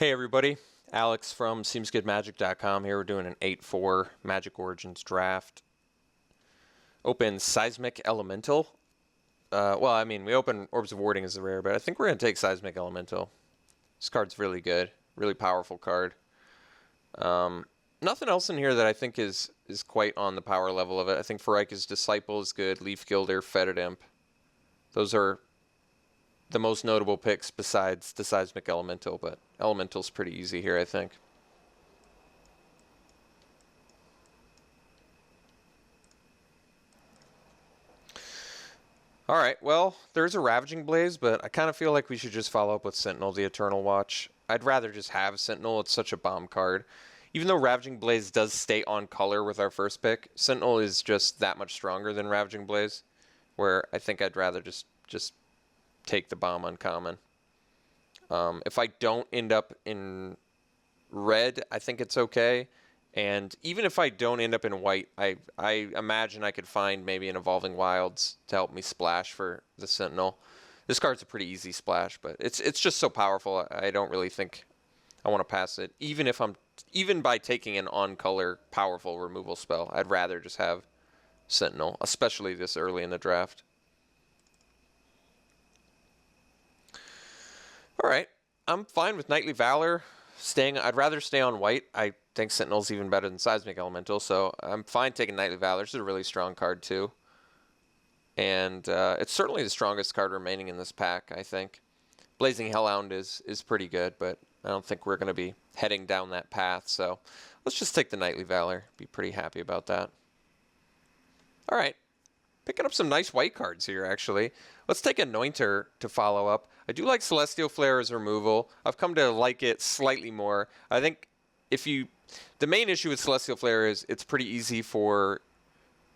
Hey everybody, Alex from SeemsGoodMagic.com here. We're doing an 8-4 Magic Origins draft. Open Seismic Elemental. We open Orbs of Warding as the rare, but I think we're going to take Seismic Elemental. This card's really good, really powerful card. Nothing else in here that I think is quite on the power level of it. I think Farika's Disciple is good, Leaf Gilder, Fetid Imp. Those are the most notable picks besides the Seismic Elemental, but Elemental's pretty easy here, I think. Alright, well, there's a Ravaging Blaze, but I kind of feel like we should just follow up with Sentinel, the Eternal Watch. I'd rather just have Sentinel, it's such a bomb card. Even though Ravaging Blaze does stay on color with our first pick, Sentinel is just that much stronger than Ravaging Blaze, where I think I'd rather just take the bomb uncommon. If I don't end up in red, I think it's okay. And even if I don't end up in white, I imagine I could find maybe an Evolving Wilds to help me splash for the Sentinel. This card's a pretty easy splash, but it's just so powerful. I don't really think I want to pass it. Even by taking an on-color powerful removal spell, I'd rather just have Sentinel, especially this early in the draft. Alright, I'm fine with Knightly Valor. I'd rather stay on white. I think Sentinel's even better than Seismic Elemental, so I'm fine taking Knightly Valor. It's a really strong card too. And it's certainly the strongest card remaining in this pack, I think. Blazing Hellhound is pretty good, but I don't think we're going to be heading down that path, so let's just take the Knightly Valor. Be pretty happy about that. Alright, picking up some nice white cards here, actually. Let's take Anointer to follow up. I do like Celestial Flare as removal. I've come to like it slightly more. I think the main issue with Celestial Flare is it's pretty easy for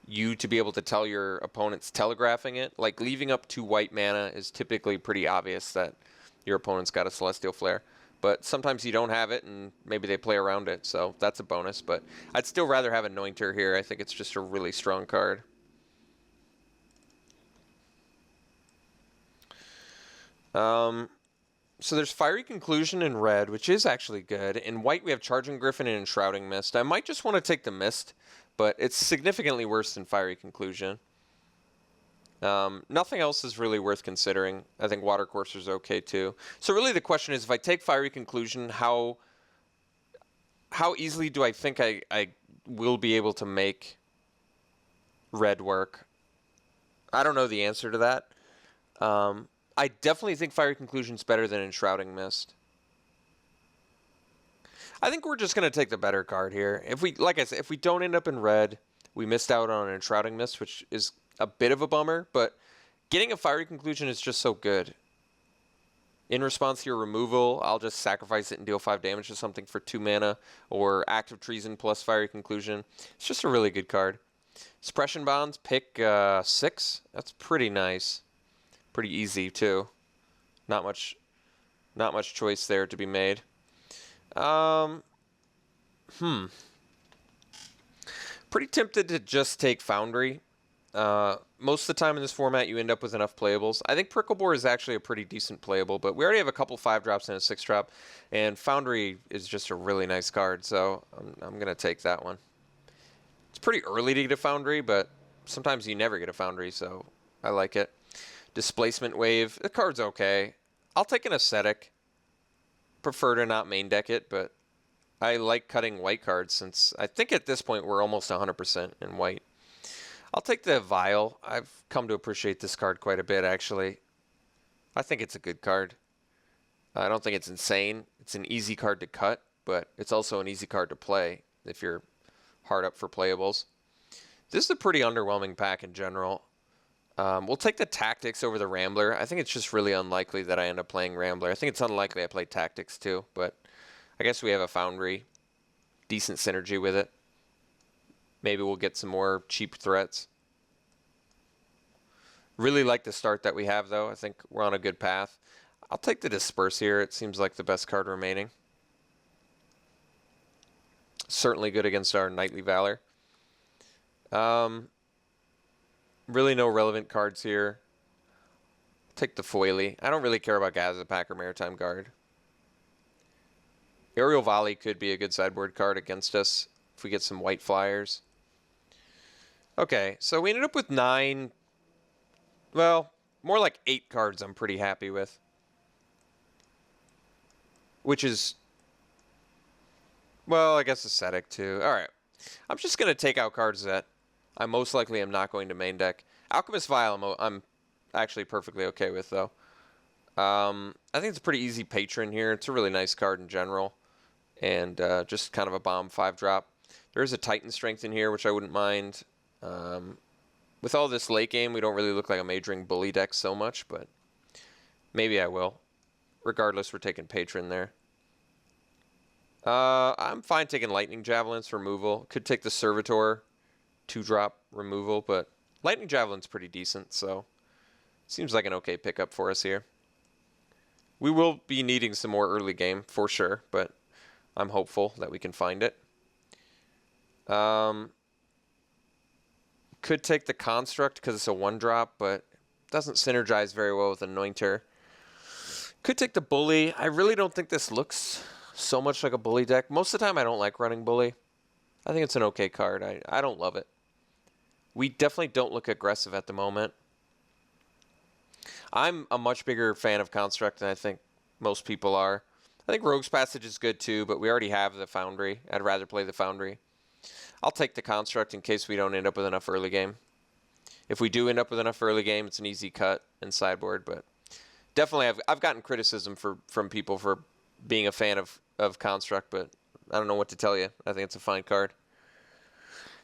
you to be able to tell your opponent's telegraphing it. Like leaving up 2 white mana is typically pretty obvious that your opponent's got a Celestial Flare. But sometimes you don't have it and maybe they play around it, so that's a bonus. But I'd still rather have Anointer here. I think it's just a really strong card. So there's Fiery Conclusion in red, which is actually good. In white, we have Charging Griffin and Enshrouding Mist. I might just want to take the Mist, but it's significantly worse than Fiery Conclusion. Nothing else is really worth considering. I think Water Courser's okay too. So really the question is, if I take Fiery Conclusion, how easily do I think I will be able to make red work? I don't know the answer to that. I definitely think Fiery Conclusion's better than Enshrouding Mist. I think we're just going to take the better card here. Like I said, if we don't end up in red, we missed out on an Enshrouding Mist, which is a bit of a bummer, but getting a Fiery Conclusion is just so good. In response to your removal, I'll just sacrifice it and deal 5 damage to something for 2 mana, or Act of Treason plus Fiery Conclusion. It's just a really good card. Suppression Bonds, pick 6. That's pretty nice. Pretty easy too. Not much choice there to be made. Pretty tempted to just take Foundry. Most of the time in this format, you end up with enough playables. I think Pricklebore is actually a pretty decent playable, but we already have a couple 5-drops and a 6-drop, and Foundry is just a really nice card, so I'm going to take that one. It's pretty early to get a Foundry, but sometimes you never get a Foundry, so I like it. Displacement Wave, the card's okay. I'll take an Ascetic. Prefer to not main deck it, but I like cutting white cards since I think at this point we're almost 100% in white. I'll take the Vial. I've come to appreciate this card quite a bit, actually. I think it's a good card. I don't think it's insane. It's an easy card to cut, but it's also an easy card to play if you're hard up for playables. This is a pretty underwhelming pack in general. We'll take the Tactics over the Rambler. I think it's just really unlikely that I end up playing Rambler. I think it's unlikely I play Tactics too, but I guess we have a Foundry. Decent synergy with it. Maybe we'll get some more cheap threats. Really like the start that we have, though. I think we're on a good path. I'll take the Disperse here. It seems like the best card remaining. Certainly good against our Knightly Valor. Really no relevant cards here. Take the Foily. I don't really care about Gazapak or Maritime Guard. Aerial Volley could be a good sideboard card against us if we get some white flyers. Okay, so we ended up with 9, well, more like 8 cards I'm pretty happy with. Which is, well, I guess Ascetic too. Alright, I'm just going to take out cards that I most likely am not going to main deck. Alchemist Vial I'm actually perfectly okay with, though. I think it's a pretty easy patron here. It's a really nice card in general. And just kind of a bomb 5-drop. There is a Titan Strength in here, which I wouldn't mind. With all this late game, we don't really look like a majoring bully deck so much, but maybe I will. Regardless, we're taking patron there. I'm fine taking Lightning Javelins for removal. Could take the Servitor 2-drop removal, but Lightning Javelin's pretty decent, so seems like an okay pickup for us here. We will be needing some more early game for sure, but I'm hopeful that we can find it. Could take the Construct because it's a 1-drop, but doesn't synergize very well with Anointer. Could take the Bully. I really don't think this looks so much like a Bully deck. Most of the time I don't like running Bully. I think it's an okay card. I don't love it. We definitely don't look aggressive at the moment. I'm a much bigger fan of Construct than I think most people are. I think Rogue's Passage is good too, but we already have the Foundry. I'd rather play the Foundry. I'll take the Construct in case we don't end up with enough early game. If we do end up with enough early game, it's an easy cut in sideboard, but definitely I've gotten criticism from people for being a fan of Construct, but I don't know what to tell you. I think it's a fine card.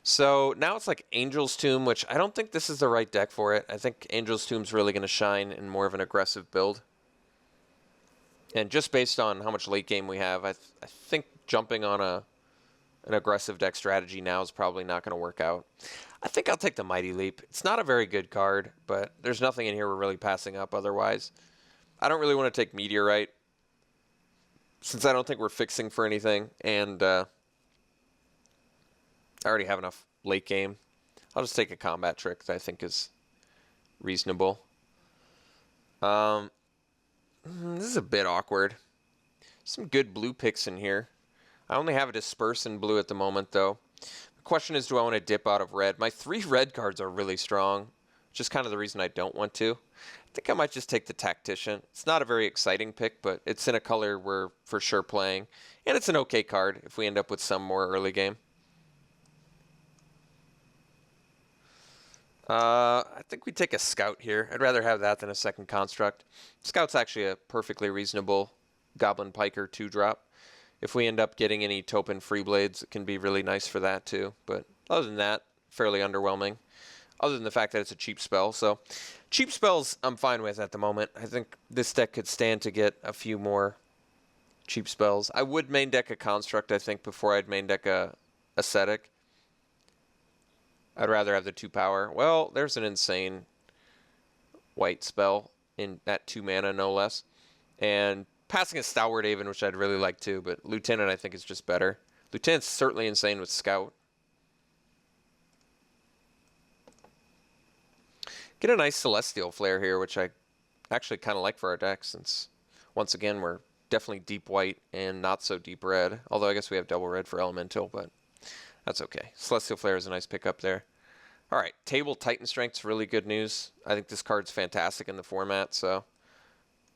So now it's like Angel's Tomb, which I don't think this is the right deck for it. I think Angel's Tomb's really going to shine in more of an aggressive build. And just based on how much late game we have, I think jumping on an aggressive deck strategy now is probably not going to work out. I think I'll take the Mighty Leap. It's not a very good card, but there's nothing in here we're really passing up otherwise. I don't really want to take Meteorite, since I don't think we're fixing for anything, and I already have enough late game. I'll just take a Combat Trick that I think is reasonable. This is a bit awkward. Some good blue picks in here. I only have a Disperse in blue at the moment, though. The question is, do I want to dip out of red? My 3 red cards are really strong, which is kind of the reason I don't want to. I think I might just take the Tactician. It's not a very exciting pick, but it's in a color we're for sure playing. And it's an okay card if we end up with some more early game. I think we take a Scout here. I'd rather have that than a second Construct. Scout's actually a perfectly reasonable Goblin Piker 2-drop. If we end up getting any Topin Freeblades, it can be really nice for that too. But other than that, fairly underwhelming. Other than the fact that it's a cheap spell. So cheap spells I'm fine with at the moment. I think this deck could stand to get a few more cheap spells. I would main deck a Construct, I think, before I'd main deck a Ascetic. I'd rather have the 2 power. Well, there's an insane white spell at 2 mana, no less. And passing a Stalwart Haven, which I'd really like too, but Lieutenant I think is just better. Lieutenant's certainly insane with Scout. Get a nice Celestial Flare here, which I actually kind of like for our deck, since once again we're definitely deep white and not so deep red. Although I guess we have double red for Elemental, but that's okay. Celestial Flare is a nice pickup there. Alright, Table Titan Strength's really good news. I think this card's fantastic in the format, so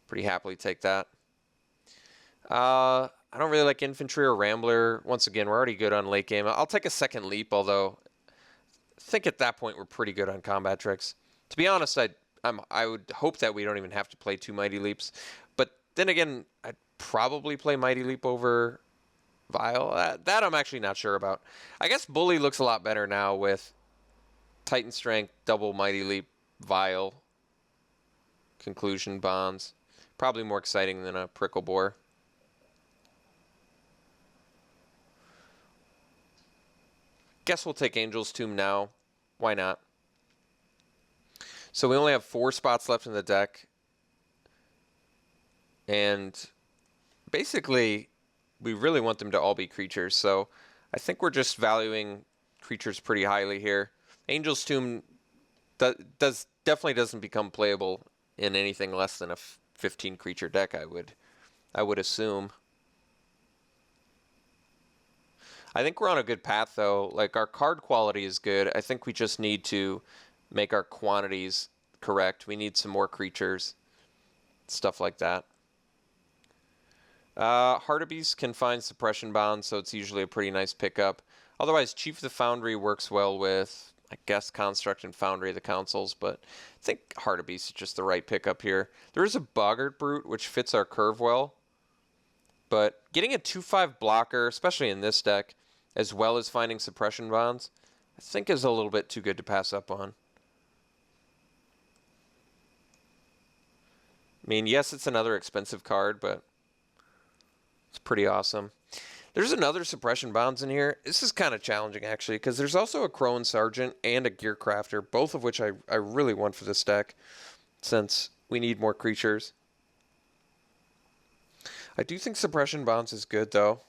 pretty happily take that. I don't really like Infantry or Rambler. Once again, we're already good on late game. I'll take a second Leap, although I think at that point we're pretty good on Combat Tricks. To be honest, I would hope that we don't even have to play 2 Mighty Leaps. But then again, I'd probably play Mighty Leap over Vial. That I'm actually not sure about. I guess Bully looks a lot better now with Titan Strength, double Mighty Leap, Vial, Conclusion, Bonds. Probably more exciting than a Prickle Bore. Guess we'll take Angel's Tomb now. Why not? So we only have 4 spots left in the deck. And basically, we really want them to all be creatures. So I think we're just valuing creatures pretty highly here. Angel's Tomb definitely doesn't become playable in anything less than a 15 creature deck, I would assume. I think we're on a good path, though. Like, our card quality is good. I think we just need to make our quantities correct. We need some more creatures, stuff like that. Hartebeest can find suppression bonds, so it's usually a pretty nice pickup. Otherwise, Chief of the Foundry works well with, I guess, Construct and Foundry of the Councils, but I think Hartebeest is just the right pickup here. There is a Boggart Brute, which fits our curve well, but getting a 2/5 blocker, especially in this deck, as well as finding suppression bonds, I think is a little bit too good to pass up on. I mean, yes, it's another expensive card, but it's pretty awesome. There's another suppression bonds in here. This is kind of challenging, actually, because there's also a Crow and Sergeant and a Gear Crafter, both of which I really want for this deck, since we need more creatures. I do think suppression bonds is good, though.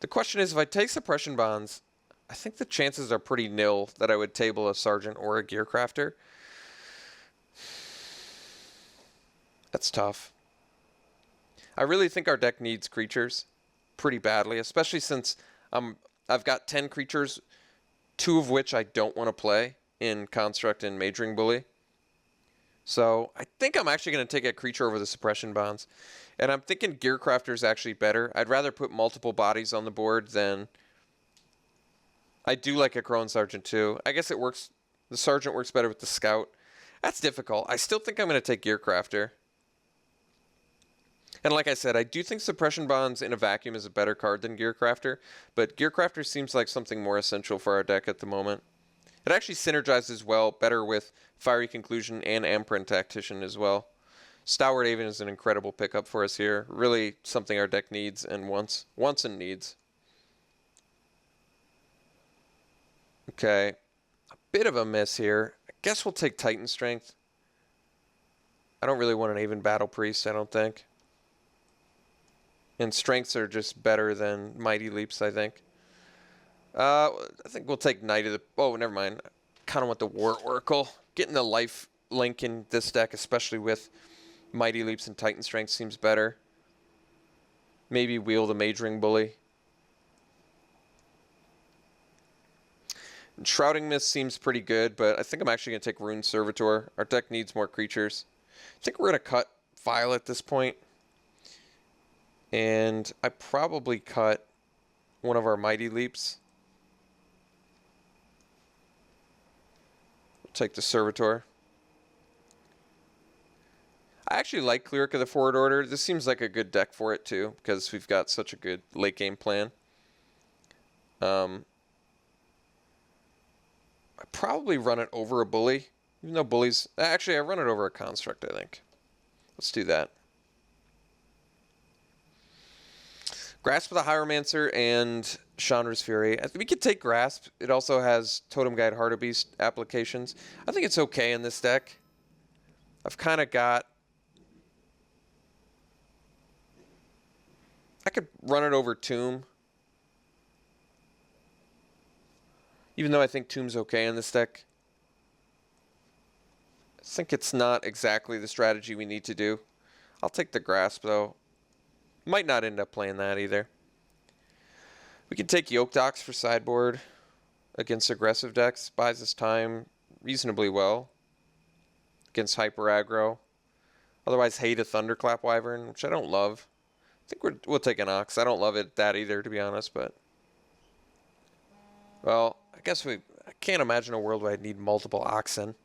The question is, if I take suppression bonds, I think the chances are pretty nil that I would table a Sergeant or a Gear Crafter. That's tough. I really think our deck needs creatures pretty badly, especially since I've got 10 creatures, 2 of which I don't want to play in Construct and Majoring Bully. So I think I'm actually going to take a creature over the suppression bonds. And I'm thinking Gear Crafter is actually better. I'd rather put multiple bodies on the board than... I do like a Crow and Sergeant too. I guess it works. The Sergeant works better with the Scout. That's difficult. I still think I'm going to take Gear Crafter. And like I said, I do think Suppression Bonds in a vacuum is a better card than Gear Crafter, but Gear Crafter seems like something more essential for our deck at the moment. It actually synergizes well, better with Fiery Conclusion and Amprint Tactician as well. Stalwart Haven is an incredible pickup for us here. Really something our deck needs and wants and needs. Okay, a bit of a miss here. I guess we'll take Titan Strength. I don't really want an Aven Battle Priest, I don't think. And Strengths are just better than Mighty Leaps, I think. I think we'll take Knight of the... Oh, never mind. Kind of want the War Oracle. Getting the life link in this deck, especially with Mighty Leaps and Titan Strength, seems better. Maybe wheel the Majoring Bully. And Shrouding Mist seems pretty good, but I think I'm actually going to take Rune Servitor. Our deck needs more creatures. I think we're going to cut File at this point. And I probably cut one of our Mighty Leaps. Take the Servitor. I actually like Cleric of the Forward Order. This seems like a good deck for it too, because we've got such a good late game plan. I probably run it over a Bully, even though Bullies... Actually, I run it over a Construct, I think. Let's do that. Grasp of the Hieromancer and Chandra's Fury. We could take Grasp. It also has Totem Guide Hartebeest applications. I think it's okay in this deck. I've kind of got... I could run it over Tomb. Even though I think Tomb's okay in this deck. I think it's not exactly the strategy we need to do. I'll take the Grasp, though. Might not end up playing that either. We can take Yoke Docs for sideboard against aggressive decks. Buys us time reasonably well against hyper aggro. Otherwise, hate a Thunderclap Wyvern, which I don't love. I think we'll take an Ox. I don't love it that either, to be honest, but... Well, I guess I can't imagine a world where I'd need multiple Oxen.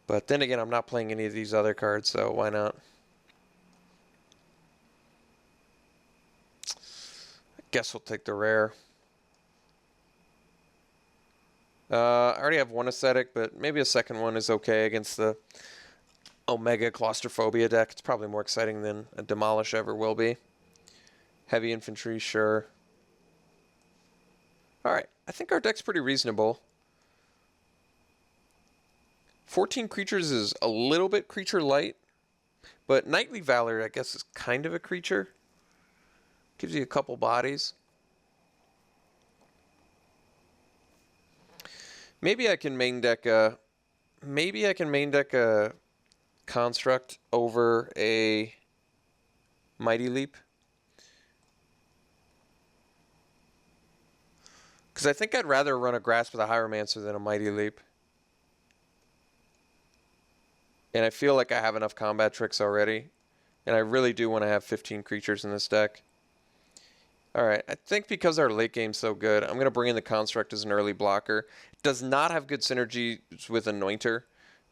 But then again, I'm not playing any of these other cards, so why not? Guess we'll take the rare. I already have one Ascetic, but maybe a second one is okay against the Omega Claustrophobia deck. It's probably more exciting than a Demolish ever will be. Heavy Infantry, sure. Alright, I think our deck's pretty reasonable. 14 creatures is a little bit creature light, but Knightly Valor, I guess, is kind of a creature. Gives you a couple bodies. Maybe I can main deck a Construct over a Mighty Leap. Because I think I'd rather run a Grasp with a Hieromancer than a Mighty Leap. And I feel like I have enough combat tricks already. And I really do want to have 15 creatures in this deck. Alright, I think because our late game's so good, I'm going to bring in the Construct as an early blocker. It does not have good synergy with Anointer,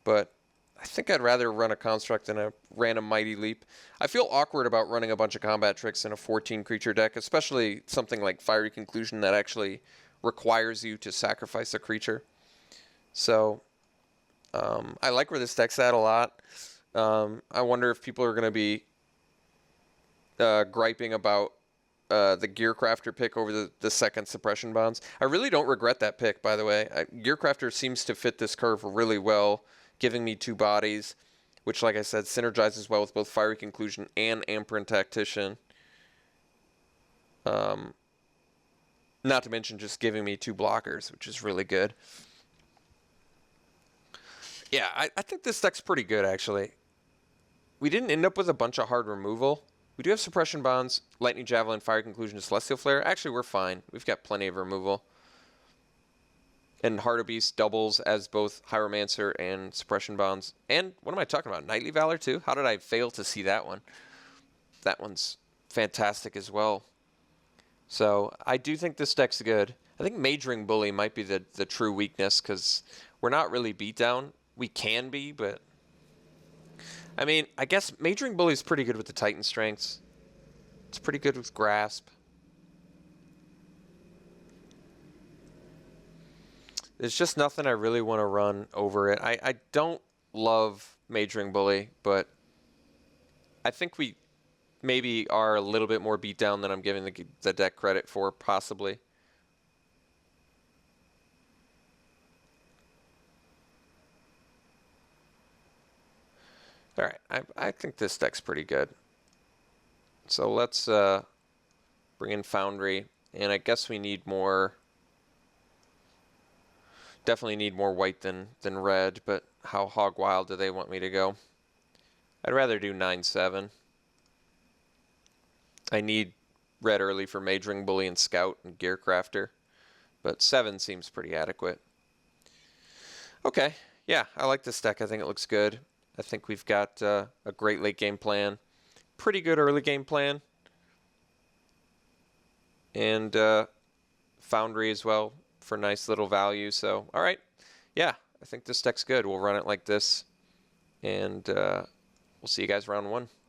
but I think I'd rather run a Construct than a random Mighty Leap. I feel awkward about running a bunch of combat tricks in a 14 creature deck, especially something like Fiery Conclusion that actually requires you to sacrifice a creature. So, I like where this deck's at a lot. I wonder if people are going to be griping about the Gearcrafter pick over the second Suppression Bonds. I really don't regret that pick, by the way. Gearcrafter seems to fit this curve really well, giving me 2 bodies, which, like I said, synergizes well with both Fiery Conclusion and Amperin Tactician. Not to mention just giving me 2 blockers, which is really good. Yeah, I think this deck's pretty good, actually. We didn't end up with a bunch of hard removal. We do have Suppression Bonds, Lightning Javelin, Fire Conclusion, Celestial Flare. Actually, we're fine. We've got plenty of removal. And Heart of Beast doubles as both Hieromancer and Suppression Bonds. And what am I talking about? Knightly Valor, too? How did I fail to see that one? That one's fantastic as well. So, I do think this deck's good. I think Majoring Bully might be the true weakness, because we're not really beat down. We can be, but... I mean, I guess Majoring Bully is pretty good with the Titan Strengths. It's pretty good with Grasp. There's just nothing I really want to run over it. I don't love Majoring Bully, but I think we maybe are a little bit more beat down than I'm giving the deck credit for, possibly. Alright, I think this deck's pretty good. So let's bring in Foundry, and I guess we need more... Definitely need more white than red, but how hog wild do they want me to go? I'd rather do 9-7. I need red early for Majoring Bully and Scout and Gearcrafter, but 7 seems pretty adequate. Okay, yeah, I like this deck. I think it looks good. I think we've got a great late game plan, pretty good early game plan, and Foundry as well for nice little value. So, all right, yeah, I think this deck's good. We'll run it like this, and we'll see you guys round 1.